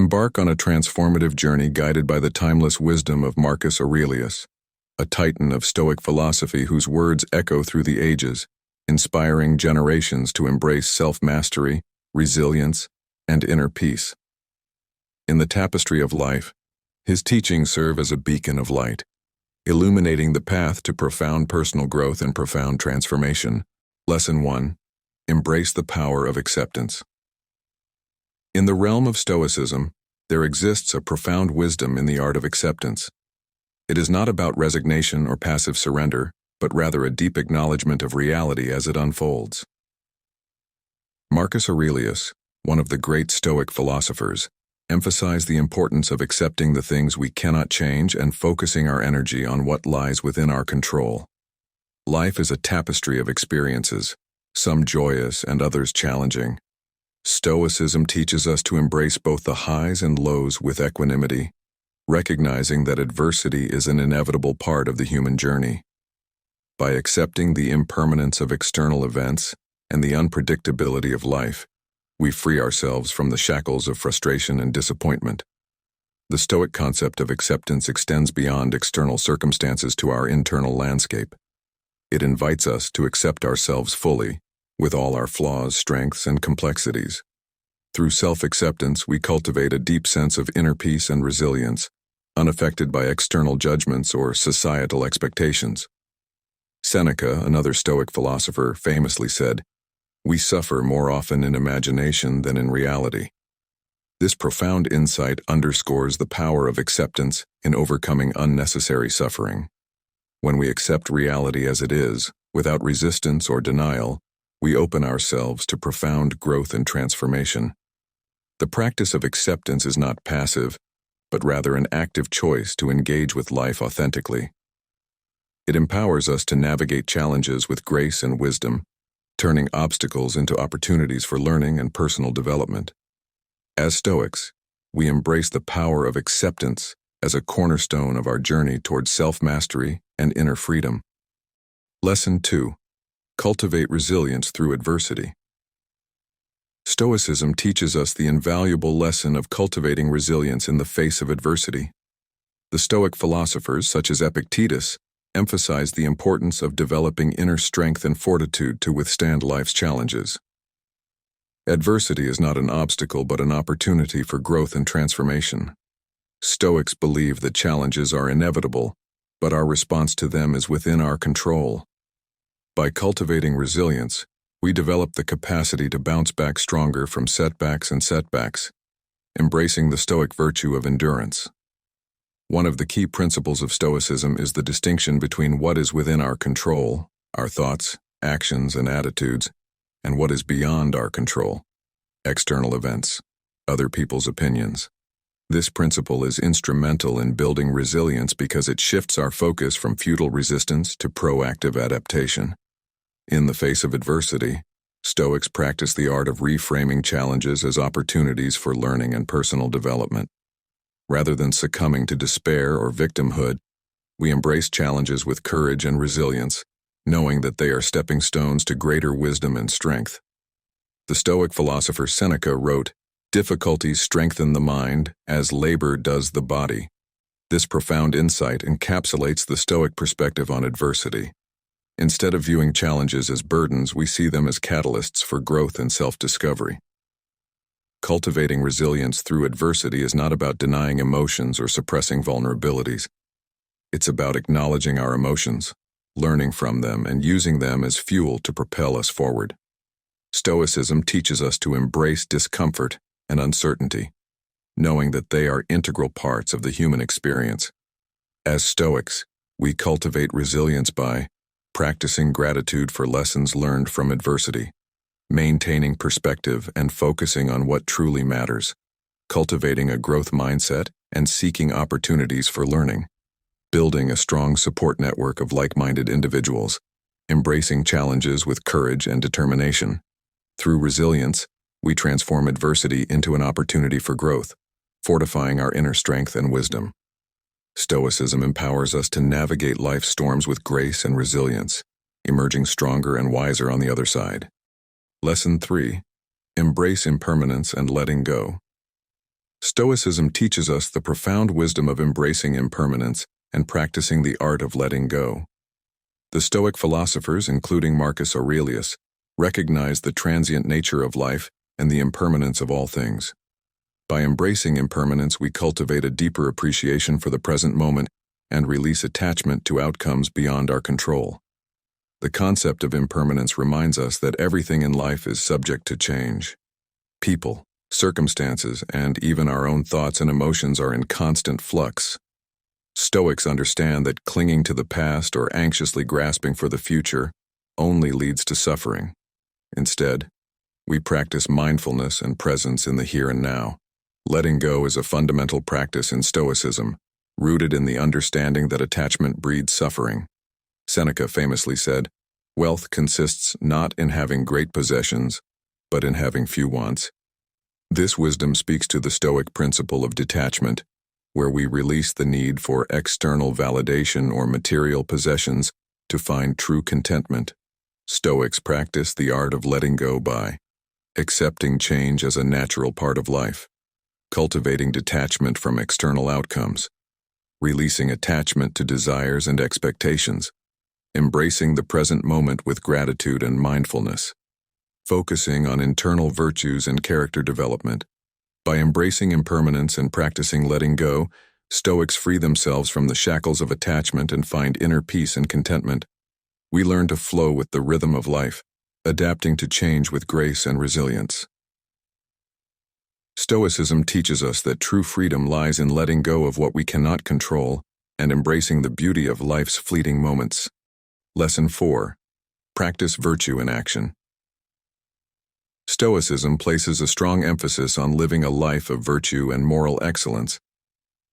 Embark on a transformative journey guided by the timeless wisdom of Marcus Aurelius, a titan of Stoic philosophy whose words echo through the ages, inspiring generations to embrace self-mastery, resilience, and inner peace. In the tapestry of life, his teachings serve as a beacon of light, illuminating the path to profound personal growth and profound transformation. Lesson 1. Embrace the power of acceptance. In the realm of Stoicism, there exists a profound wisdom in the art of acceptance. It is not about resignation or passive surrender, but rather a deep acknowledgement of reality as it unfolds. Marcus Aurelius, one of the great Stoic philosophers, emphasized the importance of accepting the things we cannot change and focusing our energy on what lies within our control. Life is a tapestry of experiences, some joyous and others challenging. Stoicism teaches us to embrace both the highs and lows with equanimity, recognizing that adversity is an inevitable part of the human journey. By accepting the impermanence of external events and the unpredictability of life, we free ourselves from the shackles of frustration and disappointment. The Stoic concept of acceptance extends beyond external circumstances to our internal landscape. It invites us to accept ourselves fully, with all our flaws, strengths, and complexities. Through self-acceptance, we cultivate a deep sense of inner peace and resilience, unaffected by external judgments or societal expectations. Seneca, another Stoic philosopher, famously said, "We suffer more often in imagination than in reality." This profound insight underscores the power of acceptance in overcoming unnecessary suffering. When we accept reality as it is, without resistance or denial, we open ourselves to profound growth and transformation. The practice of acceptance is not passive, but rather an active choice to engage with life authentically. It empowers us to navigate challenges with grace and wisdom, turning obstacles into opportunities for learning and personal development. As Stoics, we embrace the power of acceptance as a cornerstone of our journey towards self-mastery and inner freedom. Lesson 2. Cultivate resilience through adversity. Stoicism teaches us the invaluable lesson of cultivating resilience in the face of adversity. The Stoic philosophers, such as Epictetus, emphasize the importance of developing inner strength and fortitude to withstand life's challenges. Adversity is not an obstacle but an opportunity for growth and transformation. Stoics believe that challenges are inevitable, but our response to them is within our control. By cultivating resilience, we develop the capacity to bounce back stronger from setbacks, embracing the Stoic virtue of endurance. One of the key principles of Stoicism is the distinction between what is within our control, our thoughts, actions, and attitudes, and what is beyond our control, external events, other people's opinions. This principle is instrumental in building resilience because it shifts our focus from futile resistance to proactive adaptation. In the face of adversity, Stoics practice the art of reframing challenges as opportunities for learning and personal development. Rather than succumbing to despair or victimhood, we embrace challenges with courage and resilience, knowing that they are stepping stones to greater wisdom and strength. The Stoic philosopher Seneca wrote, "Difficulties strengthen the mind, as labor does the body." This profound insight encapsulates the Stoic perspective on adversity. Instead of viewing challenges as burdens, we see them as catalysts for growth and self-discovery. Cultivating resilience through adversity is not about denying emotions or suppressing vulnerabilities. It's about acknowledging our emotions, learning from them, and using them as fuel to propel us forward. Stoicism teaches us to embrace discomfort and uncertainty, knowing that they are integral parts of the human experience. As Stoics, we cultivate resilience by practicing gratitude for lessons learned from adversity, maintaining perspective and focusing on what truly matters, cultivating a growth mindset and seeking opportunities for learning, building a strong support network of like-minded individuals, embracing challenges with courage and determination. Through resilience, we transform adversity into an opportunity for growth, fortifying our inner strength and wisdom. Stoicism empowers us to navigate life's storms with grace and resilience, emerging stronger and wiser on the other side. Lesson 3. Embrace impermanence and letting go. Stoicism teaches us the profound wisdom of embracing impermanence and practicing the art of letting go. The Stoic philosophers, including Marcus Aurelius, recognized the transient nature of life and the impermanence of all things. By embracing impermanence, we cultivate a deeper appreciation for the present moment and release attachment to outcomes beyond our control. The concept of impermanence reminds us that everything in life is subject to change. People, circumstances, and even our own thoughts and emotions are in constant flux. Stoics understand that clinging to the past or anxiously grasping for the future only leads to suffering. Instead, we practice mindfulness and presence in the here and now. Letting go is a fundamental practice in Stoicism, rooted in the understanding that attachment breeds suffering. Seneca famously said, "Wealth consists not in having great possessions, but in having few wants." This wisdom speaks to the Stoic principle of detachment, where we release the need for external validation or material possessions to find true contentment. Stoics practice the art of letting go by accepting change as a natural part of life, cultivating detachment from external outcomes, releasing attachment to desires and expectations, embracing the present moment with gratitude and mindfulness, focusing on internal virtues and character development. By embracing impermanence and practicing letting go, Stoics free themselves from the shackles of attachment and find inner peace and contentment. We learn to flow with the rhythm of life, adapting to change with grace and resilience. Stoicism teaches us that true freedom lies in letting go of what we cannot control and embracing the beauty of life's fleeting moments. Lesson 4. Practice virtue in action. Stoicism places a strong emphasis on living a life of virtue and moral excellence.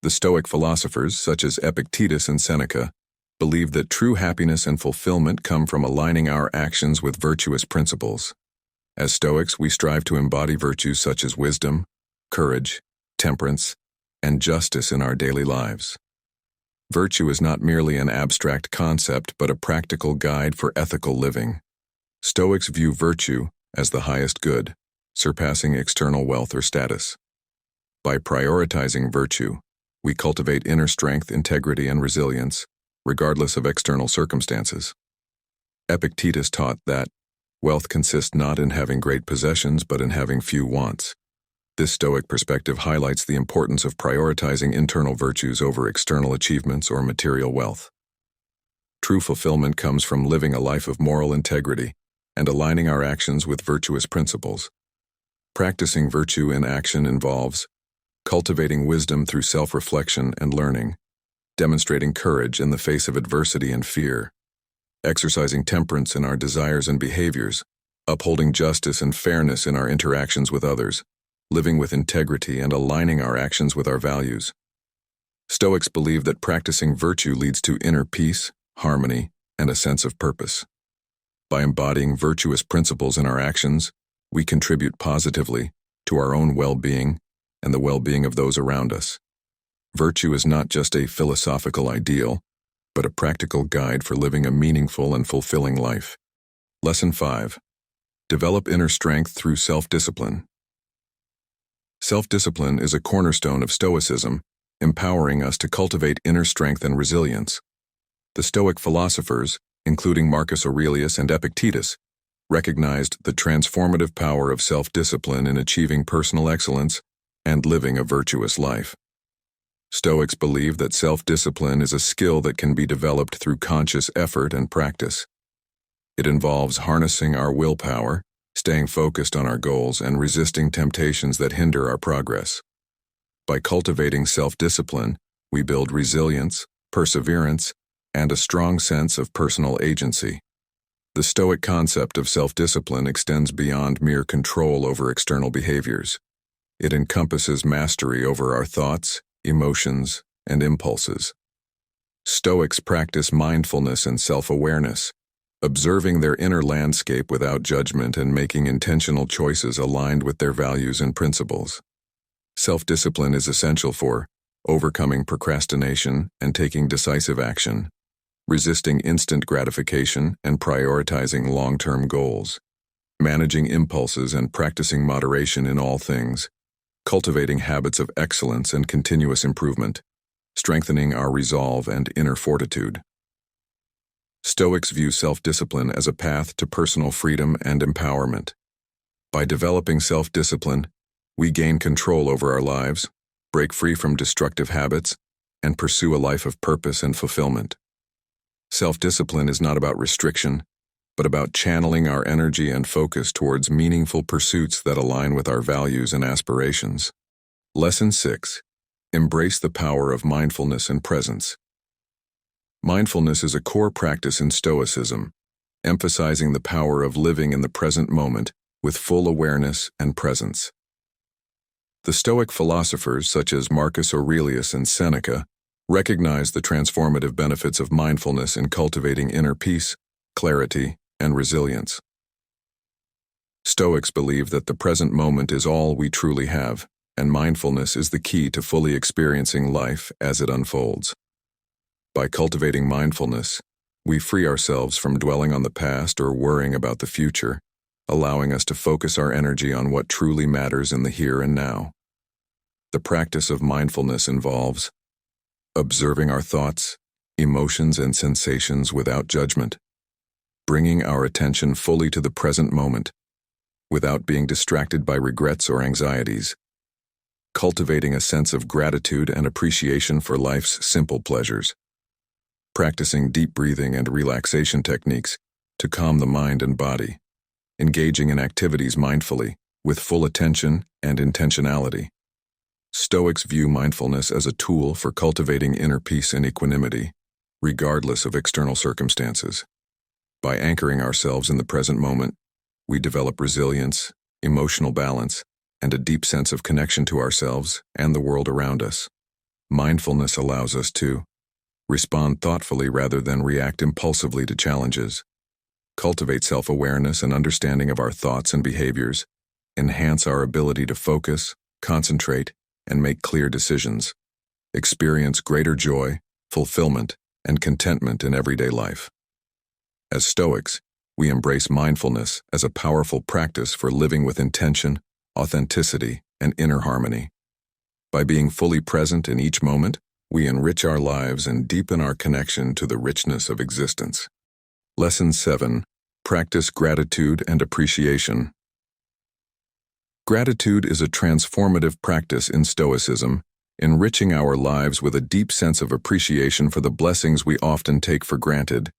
The Stoic philosophers, such as Epictetus and Seneca, believe that true happiness and fulfillment come from aligning our actions with virtuous principles. As Stoics, we strive to embody virtues such as wisdom, courage, temperance, and justice in our daily lives. Virtue is not merely an abstract concept, but a practical guide for ethical living. Stoics view virtue as the highest good, surpassing external wealth or status. By prioritizing virtue, we cultivate inner strength, integrity, and resilience, regardless of external circumstances. Epictetus taught that wealth consists not in having great possessions, but in having few wants. This Stoic perspective highlights the importance of prioritizing internal virtues over external achievements or material wealth. True fulfillment comes from living a life of moral integrity and aligning our actions with virtuous principles. Practicing virtue in action involves cultivating wisdom through self-reflection and learning, demonstrating courage in the face of adversity and fear, exercising temperance in our desires and behaviors, upholding justice and fairness in our interactions with others, living with integrity and aligning our actions with our values. Stoics believe that practicing virtue leads to inner peace, harmony, and a sense of purpose. By embodying virtuous principles in our actions, we contribute positively to our own well-being and the well-being of those around us. Virtue is not just a philosophical ideal, but a practical guide for living a meaningful and fulfilling life. Lesson 5. Develop inner strength through self-discipline. Self-discipline is a cornerstone of Stoicism, empowering us to cultivate inner strength and resilience. The Stoic philosophers, including Marcus Aurelius and Epictetus, recognized the transformative power of self-discipline in achieving personal excellence and living a virtuous life. Stoics believe that self-discipline is a skill that can be developed through conscious effort and practice. It involves harnessing our willpower, staying focused on our goals, and resisting temptations that hinder our progress. By cultivating self-discipline, we build resilience, perseverance, and a strong sense of personal agency. The Stoic concept of self-discipline extends beyond mere control over external behaviors. It encompasses mastery over our thoughts, emotions, and impulses. Stoics practice mindfulness and self-awareness, observing their inner landscape without judgment and making intentional choices aligned with their values and principles. Self-discipline is essential for overcoming procrastination and taking decisive action, resisting instant gratification and prioritizing long-term goals, managing impulses and practicing moderation in all things. cultivating habits of excellence and continuous improvement, strengthening our resolve and inner fortitude. Stoics view self-discipline as a path to personal freedom and empowerment. By developing self-discipline, we gain control over our lives, break free from destructive habits, and pursue a life of purpose and fulfillment. Self-discipline is not about restriction, but about channeling our energy and focus towards meaningful pursuits that align with our values and aspirations. Lesson 6. Embrace the power of mindfulness and presence. Mindfulness is a core practice in Stoicism, emphasizing the power of living in the present moment with full awareness and presence. The Stoic philosophers such as Marcus Aurelius and Seneca recognize the transformative benefits of mindfulness in cultivating inner peace, clarity, and resilience. Stoics believe that the present moment is all we truly have, and mindfulness is the key to fully experiencing life as it unfolds. By cultivating mindfulness, we free ourselves from dwelling on the past or worrying about the future, allowing us to focus our energy on what truly matters in the here and now. The practice of mindfulness involves observing our thoughts, emotions, and sensations without judgment, bringing our attention fully to the present moment, without being distracted by regrets or anxieties, cultivating a sense of gratitude and appreciation for life's simple pleasures, practicing deep breathing and relaxation techniques to calm the mind and body, engaging in activities mindfully, with full attention and intentionality. Stoics view mindfulness as a tool for cultivating inner peace and equanimity, regardless of external circumstances. By anchoring ourselves in the present moment, we develop resilience, emotional balance, and a deep sense of connection to ourselves and the world around us. Mindfulness allows us to respond thoughtfully rather than react impulsively to challenges, cultivate self-awareness and understanding of our thoughts and behaviors, enhance our ability to focus, concentrate, and make clear decisions, experience greater joy, fulfillment, and contentment in everyday life. As Stoics, we embrace mindfulness as a powerful practice for living with intention, authenticity, and inner harmony. By being fully present in each moment, we enrich our lives and deepen our connection to the richness of existence. Lesson 7. Practice gratitude and appreciation. Gratitude is a transformative practice in Stoicism, enriching our lives with a deep sense of appreciation for the blessings we often take for granted.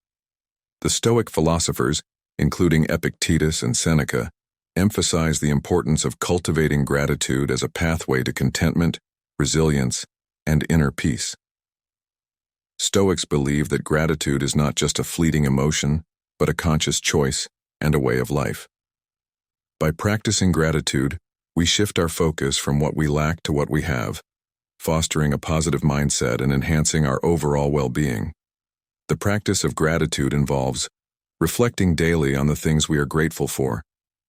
The Stoic philosophers, including Epictetus and Seneca, emphasize the importance of cultivating gratitude as a pathway to contentment, resilience, and inner peace. Stoics believe that gratitude is not just a fleeting emotion, but a conscious choice and a way of life. By practicing gratitude, we shift our focus from what we lack to what we have, fostering a positive mindset and enhancing our overall well-being. The practice of gratitude involves reflecting daily on the things we are grateful for,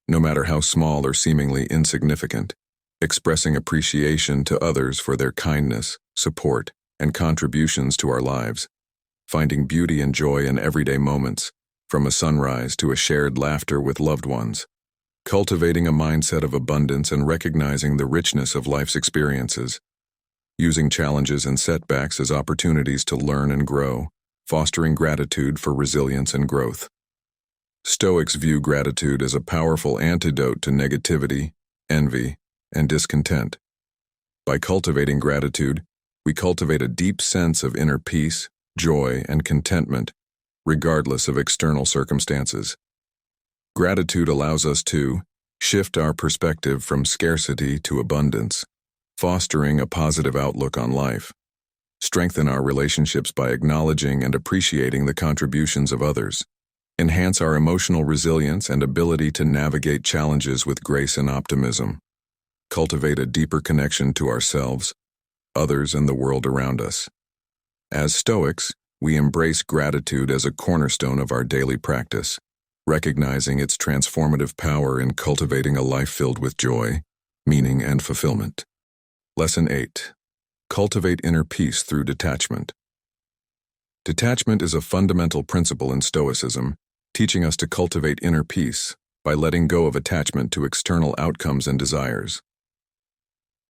no matter how small or seemingly insignificant, expressing appreciation to others for their kindness, support, and contributions to our lives, finding beauty and joy in everyday moments, from a sunrise to a shared laughter with loved ones, cultivating a mindset of abundance and recognizing the richness of life's experiences, using challenges and setbacks as opportunities to learn and grow, fostering gratitude for resilience and growth. Stoics view gratitude as a powerful antidote to negativity, envy, and discontent. By cultivating gratitude, we cultivate a deep sense of inner peace, joy, and contentment, regardless of external circumstances. Gratitude allows us to shift our perspective from scarcity to abundance, fostering a positive outlook on life, strengthen our relationships by acknowledging and appreciating the contributions of others, enhance our emotional resilience and ability to navigate challenges with grace and optimism, cultivate a deeper connection to ourselves, others, and the world around us. As Stoics, we embrace gratitude as a cornerstone of our daily practice, recognizing its transformative power in cultivating a life filled with joy, meaning, and fulfillment. Lesson 8. Cultivate inner peace through detachment. Detachment is a fundamental principle in Stoicism, teaching us to cultivate inner peace by letting go of attachment to external outcomes and desires.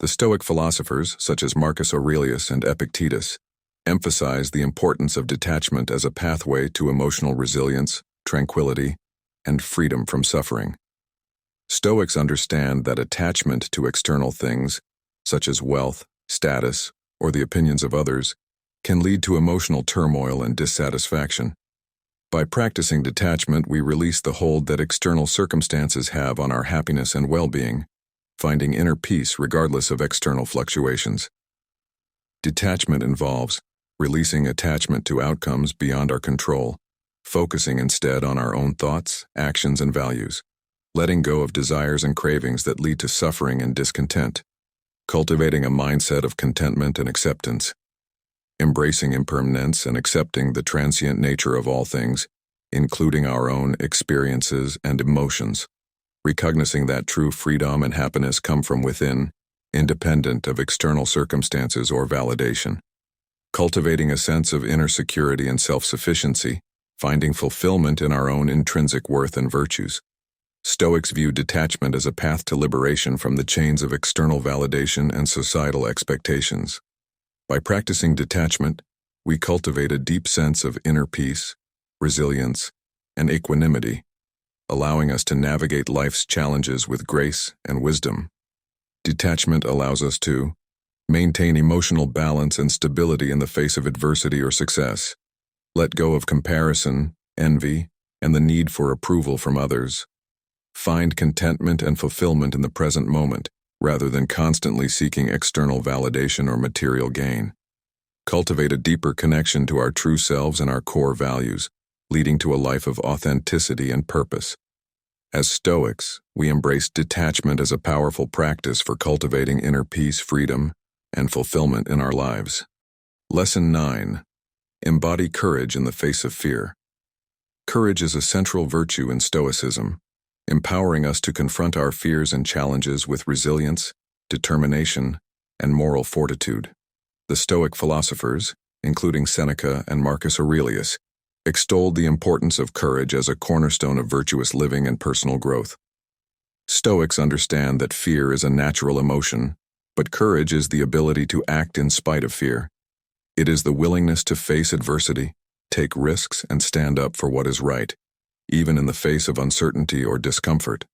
The Stoic philosophers, such as Marcus Aurelius and Epictetus, emphasize the importance of detachment as a pathway to emotional resilience, tranquility, and freedom from suffering. Stoics understand that attachment to external things, such as wealth, status, or the opinions of others, can lead to emotional turmoil and dissatisfaction. By practicing detachment, we release the hold that external circumstances have on our happiness and well-being, finding inner peace regardless of external fluctuations. Detachment involves releasing attachment to outcomes beyond our control, focusing instead on our own thoughts, actions, and values, letting go of desires and cravings that lead to suffering and discontent, cultivating a mindset of contentment and acceptance, embracing impermanence and accepting the transient nature of all things, including our own experiences and emotions, recognizing that true freedom and happiness come from within, independent of external circumstances or validation, cultivating a sense of inner security and self-sufficiency, finding fulfillment in our own intrinsic worth and virtues. Stoics view detachment as a path to liberation from the chains of external validation and societal expectations. By practicing detachment, we cultivate a deep sense of inner peace, resilience, and equanimity, allowing us to navigate life's challenges with grace and wisdom. Detachment allows us to maintain emotional balance and stability in the face of adversity or success, let go of comparison, envy, and the need for approval from others, find contentment and fulfillment in the present moment, rather than constantly seeking external validation or material gain. Cultivate a deeper connection to our true selves and our core values, leading to a life of authenticity and purpose. As Stoics, we embrace detachment as a powerful practice for cultivating inner peace, freedom, and fulfillment in our lives. Lesson 9. Embody courage in the face of fear. Courage is a central virtue in Stoicism, empowering us to confront our fears and challenges with resilience, determination, and moral fortitude. The Stoic philosophers, including Seneca and Marcus Aurelius, extolled the importance of courage as a cornerstone of virtuous living and personal growth. Stoics understand that fear is a natural emotion, but courage is the ability to act in spite of fear. It is the willingness to face adversity, take risks, and stand up for what is right, even in the face of uncertainty or discomfort.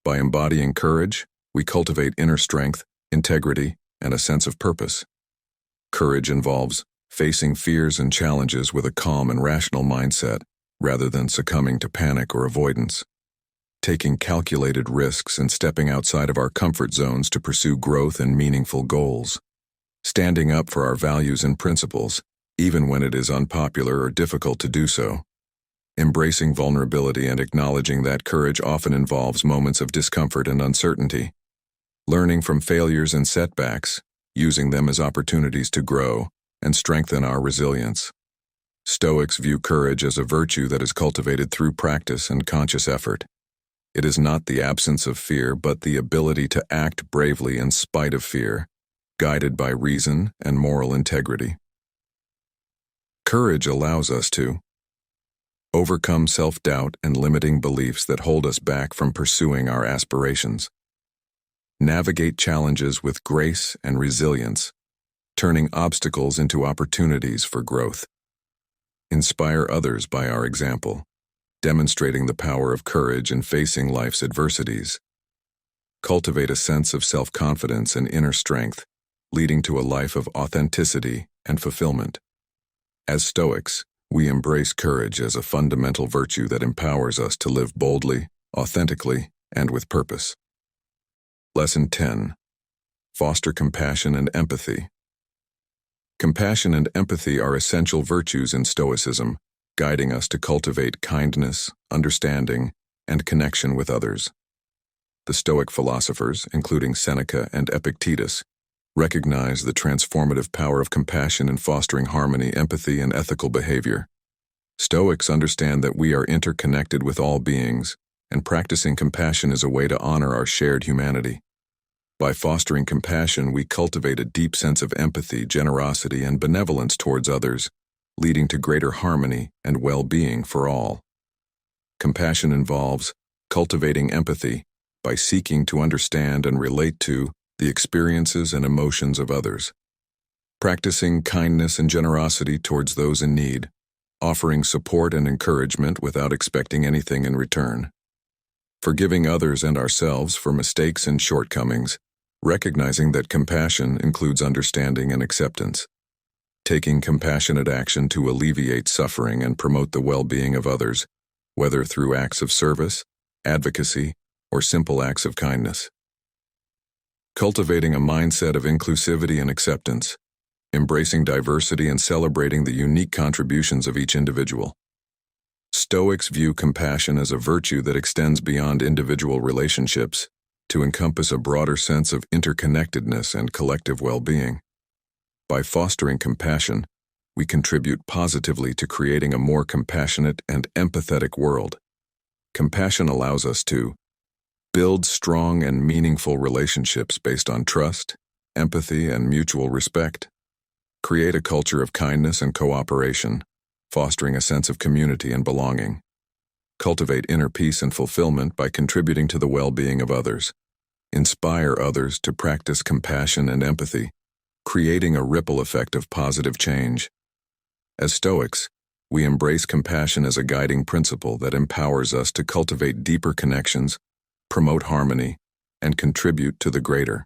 By embodying courage, we cultivate inner strength, integrity, and a sense of purpose. Courage involves facing fears and challenges with a calm and rational mindset, rather than succumbing to panic or avoidance. Taking calculated risks and stepping outside of our comfort zones to pursue growth and meaningful goals. Standing up for our values and principles, even when it is unpopular or difficult to do so. Embracing vulnerability and acknowledging that courage often involves moments of discomfort and uncertainty. Learning from failures and setbacks, using them as opportunities to grow and strengthen our resilience. Stoics view courage as a virtue that is cultivated through practice and conscious effort. It is not the absence of fear, but the ability to act bravely in spite of fear, guided by reason and moral integrity. Courage allows us to overcome self-doubt and limiting beliefs that hold us back from pursuing our aspirations. Navigate challenges with grace and resilience, turning obstacles into opportunities for growth. Inspire others by our example, demonstrating the power of courage in facing life's adversities. Cultivate a sense of self-confidence and inner strength, leading to a life of authenticity and fulfillment. As Stoics, we embrace courage as a fundamental virtue that empowers us to live boldly, authentically, and with purpose. Lesson 10. Foster compassion and empathy. Compassion and empathy are essential virtues in Stoicism, guiding us to cultivate kindness, understanding, and connection with others. The Stoic philosophers, including Seneca and Epictetus, recognize the transformative power of compassion in fostering harmony, empathy, and ethical behavior. Stoics understand that we are interconnected with all beings, and practicing compassion is a way to honor our shared humanity. By fostering compassion, we cultivate a deep sense of empathy, generosity, and benevolence towards others, leading to greater harmony and well-being for all. Compassion involves cultivating empathy by seeking to understand and relate to the experiences and emotions of others. Practicing kindness and generosity towards those in need, offering support and encouragement without expecting anything in return. Forgiving others and ourselves for mistakes and shortcomings, recognizing that compassion includes understanding and acceptance. Taking compassionate action to alleviate suffering and promote the well-being of others, whether through acts of service, advocacy, or simple acts of kindness. Cultivating a mindset of inclusivity and acceptance, embracing diversity and celebrating the unique contributions of each individual. Stoics view compassion as a virtue that extends beyond individual relationships to encompass a broader sense of interconnectedness and collective well-being. By fostering compassion, we contribute positively to creating a more compassionate and empathetic world. Compassion allows us to build strong and meaningful relationships based on trust, empathy, and mutual respect. Create a culture of kindness and cooperation, fostering a sense of community and belonging. Cultivate inner peace and fulfillment by contributing to the well-being of others. Inspire others to practice compassion and empathy, creating a ripple effect of positive change. As Stoics, we embrace compassion as a guiding principle that empowers us to cultivate deeper connections, promote harmony, and contribute to the greater.